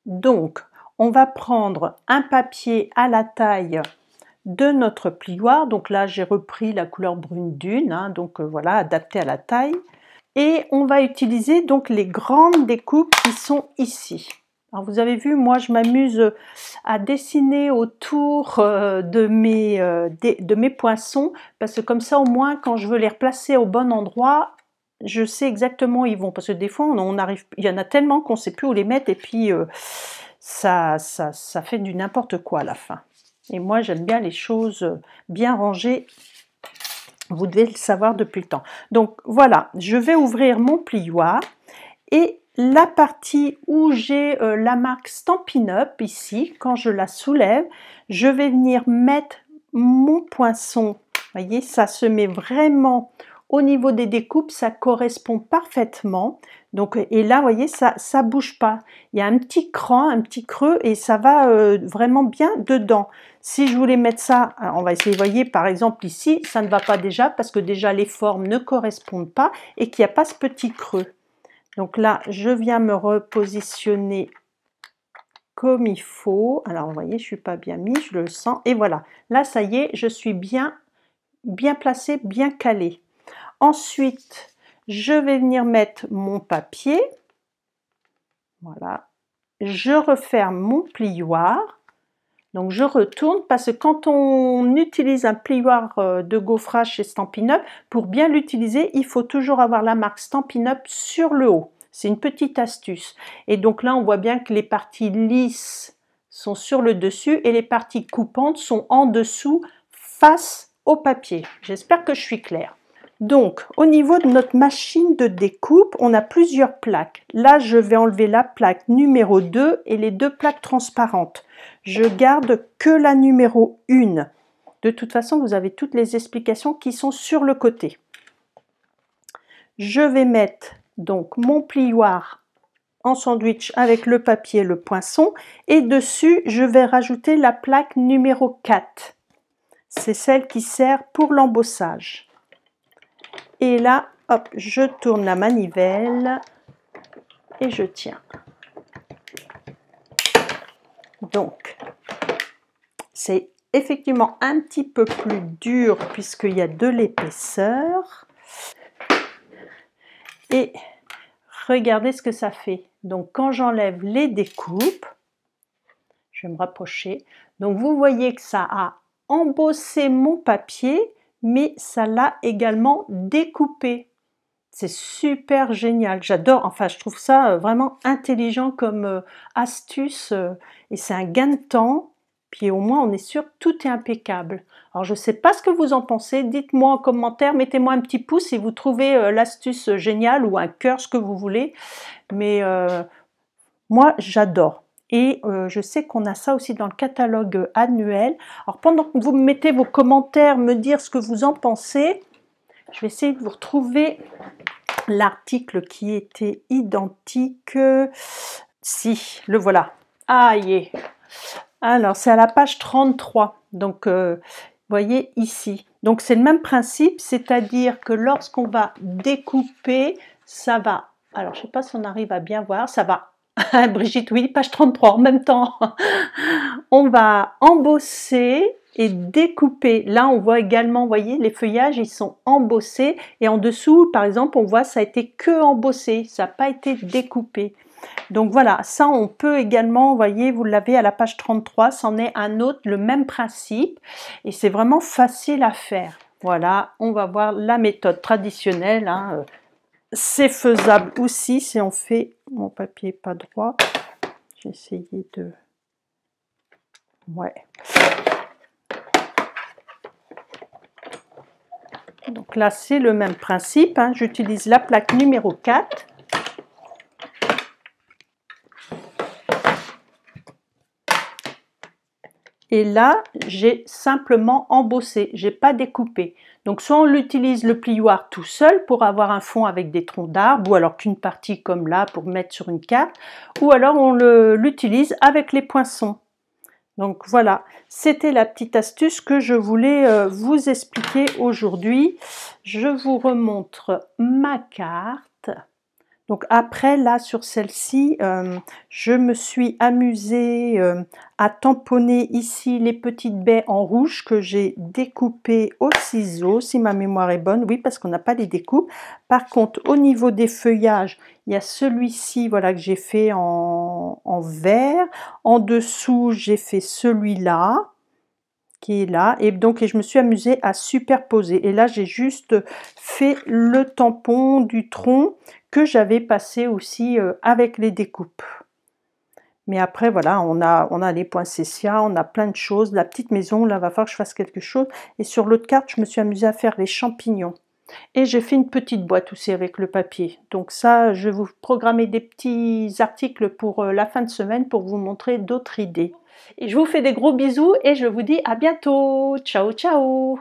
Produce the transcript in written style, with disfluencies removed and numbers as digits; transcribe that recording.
Donc, on va prendre un papier à la taille de notre plioir. Donc là, j'ai repris la couleur brune dune, hein, donc voilà, adapté à la taille. Et on va utiliser donc les grandes découpes qui sont ici. Alors vous avez vu, moi je m'amuse à dessiner autour de mes poinçons, parce que comme ça au moins quand je veux les replacer au bon endroit, je sais exactement où ils vont, parce que des fois on arrive, il y en a tellement qu'on ne sait plus où les mettre, et puis ça fait du n'importe quoi à la fin. Et moi j'aime bien les choses bien rangées. Vous devez le savoir depuis le temps. Donc voilà, je vais ouvrir mon plioir et la partie où j'ai la marque Stampin' Up ici, quand je la soulève, je vais venir mettre mon poinçon. Vous voyez, ça se met vraiment au niveau des découpes, ça correspond parfaitement. Donc, et là, vous voyez, ça bouge pas. Il y a un petit cran, un petit creux, et ça va vraiment bien dedans. Si je voulais mettre ça, alors on va essayer, vous voyez, par exemple ici, ça ne va pas déjà, parce que déjà les formes ne correspondent pas, et qu'il n'y a pas ce petit creux. Donc là, je viens me repositionner comme il faut. Alors, vous voyez, je ne suis pas bien mis, je le sens. Et voilà, là, ça y est, je suis bien placée, bien calée. Ensuite, je vais venir mettre mon papier. Voilà. Je referme mon plioir. Donc, je retourne parce que quand on utilise un plioir de gaufrage chez Stampin' Up, pour bien l'utiliser, il faut toujours avoir la marque Stampin' Up sur le haut. C'est une petite astuce. Et donc là, on voit bien que les parties lisses sont sur le dessus et les parties coupantes sont en dessous face au papier. J'espère que je suis claire. Donc, au niveau de notre machine de découpe, on a plusieurs plaques. Là, je vais enlever la plaque numéro 2 et les deux plaques transparentes. Je garde que la numéro 1. De toute façon, vous avez toutes les explications qui sont sur le côté. Je vais mettre donc mon plioir en sandwich avec le papier et le poinçon. Et dessus, je vais rajouter la plaque numéro 4. C'est celle qui sert pour l'embossage. Et là, hop, je tourne la manivelle et je tiens. Donc, c'est effectivement un petit peu plus dur puisqu'il y a de l'épaisseur. Et regardez ce que ça fait. Donc, quand j'enlève les découpes, je vais me rapprocher. Donc, vous voyez que ça a embossé mon papier, mais ça l'a également découpé. C'est super génial, j'adore, enfin je trouve ça vraiment intelligent comme astuce et c'est un gain de temps, puis au moins on est sûr que tout est impeccable. Alors je ne sais pas ce que vous en pensez, dites-moi en commentaire, mettez-moi un petit pouce si vous trouvez l'astuce géniale ou un cœur, ce que vous voulez, mais moi j'adore. Et je sais qu'on a ça aussi dans le catalogue annuel. Alors pendant que vous mettez vos commentaires, me dire ce que vous en pensez, je vais essayer de vous retrouver l'article qui était identique. Si, le voilà. Ah, y est. Alors, c'est à la page 33. Donc, vous voyez ici. Donc, c'est le même principe, c'est-à-dire que lorsqu'on va découper, ça va. Alors, je ne sais pas si on arrive à bien voir. Ça va. Brigitte, oui, page 33 en même temps. On va embosser et découper. Là, on voit également, vous voyez, les feuillages, ils sont embossés. Et en dessous, par exemple, on voit ça a été que embossé, ça n'a pas été découpé. Donc voilà, ça on peut également, vous voyez, vous l'avez à la page 33, c'en est un autre, le même principe. Et c'est vraiment facile à faire. Voilà, on va voir la méthode traditionnelle. Hein. C'est faisable aussi si on fait... Mon papier n'est pas droit. J'ai essayé de... Ouais. Donc là, c'est le même principe. Hein. J'utilise la plaque numéro 4. Et là, j'ai simplement embossé, je n'ai pas découpé. Donc soit on utilise le plioir tout seul pour avoir un fond avec des troncs d'arbres, ou alors qu'une partie comme là pour mettre sur une carte, ou alors on l'utilise avec les poinçons. Donc voilà, c'était la petite astuce que je voulais vous expliquer aujourd'hui. Je vous remontre ma carte. Donc après, là, sur celle-ci, je me suis amusée à tamponner ici les petites baies en rouge que j'ai découpées au ciseau, si ma mémoire est bonne. Oui, parce qu'on n'a pas les découpes. Par contre, au niveau des feuillages, il y a celui-ci, voilà, que j'ai fait en vert. En dessous, j'ai fait celui-là qui est là, et donc je me suis amusée à superposer, et là j'ai juste fait le tampon du tronc que j'avais passé aussi avec les découpes. Mais après voilà, on a les poinsettias, on a plein de choses, la petite maison, là va falloir que je fasse quelque chose, et sur l'autre carte je me suis amusée à faire les champignons. Et j'ai fait une petite boîte aussi avec le papier. Donc ça, je vais vous programmer des petits articles pour la fin de semaine pour vous montrer d'autres idées. Et je vous fais des gros bisous et je vous dis à bientôt. Ciao, ciao!